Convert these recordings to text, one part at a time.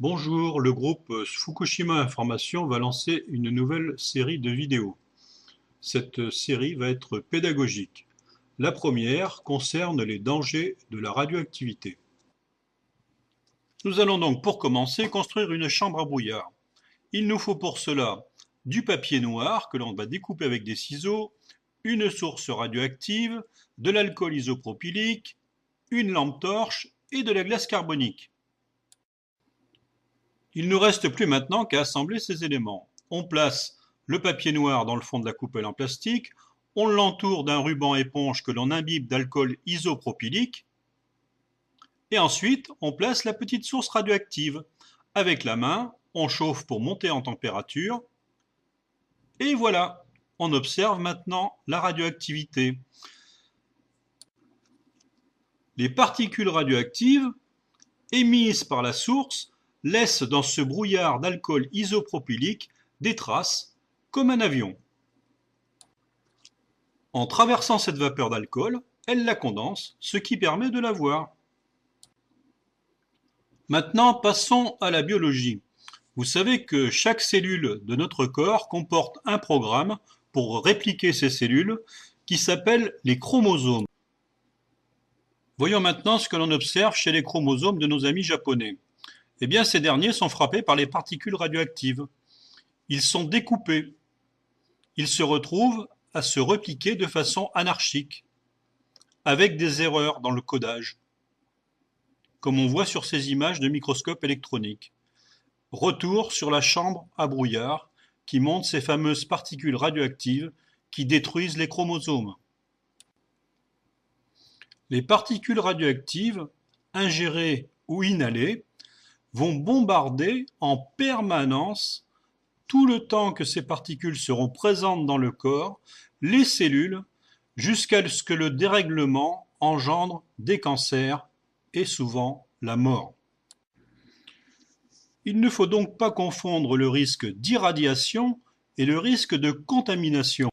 Bonjour, le groupe Fukushima Information va lancer une nouvelle série de vidéos. Cette série va être pédagogique. La première concerne les dangers de la radioactivité. Nous allons donc pour commencer construire une chambre à brouillard. Il nous faut pour cela du papier noir que l'on va découper avec des ciseaux, une source radioactive, de l'alcool isopropylique, une lampe torche et de la glace carbonique. Il ne nous reste plus maintenant qu'à assembler ces éléments. On place le papier noir dans le fond de la coupelle en plastique, on l'entoure d'un ruban éponge que l'on imbibe d'alcool isopropylique, et ensuite on place la petite source radioactive. Avec la main, on chauffe pour monter en température, et voilà, on observe maintenant la radioactivité. Les particules radioactives émises par la source laissent dans ce brouillard d'alcool isopropylique des traces, comme un avion. En traversant cette vapeur d'alcool, elle la condense, ce qui permet de la voir. Maintenant, passons à la biologie. Vous savez que chaque cellule de notre corps comporte un programme pour répliquer ces cellules qui s'appelle les chromosomes. Voyons maintenant ce que l'on observe chez les chromosomes de nos amis japonais. Eh bien, ces derniers sont frappés par les particules radioactives. Ils sont découpés. Ils se retrouvent à se repliquer de façon anarchique, avec des erreurs dans le codage, comme on voit sur ces images de microscope électronique. Retour sur la chambre à brouillard qui montre ces fameuses particules radioactives qui détruisent les chromosomes. Les particules radioactives, ingérées ou inhalées, vont bombarder en permanence, tout le temps que ces particules seront présentes dans le corps, les cellules, jusqu'à ce que le dérèglement engendre des cancers et souvent la mort. Il ne faut donc pas confondre le risque d'irradiation et le risque de contamination.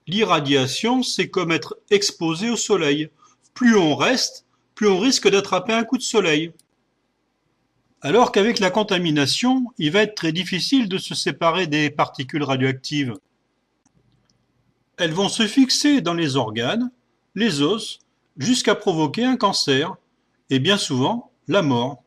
L'irradiation, c'est comme être exposé au soleil. Plus on reste, plus on risque d'attraper un coup de soleil. Alors qu'avec la contamination, il va être très difficile de se séparer des particules radioactives. Elles vont se fixer dans les organes, les os, jusqu'à provoquer un cancer, et bien souvent la mort.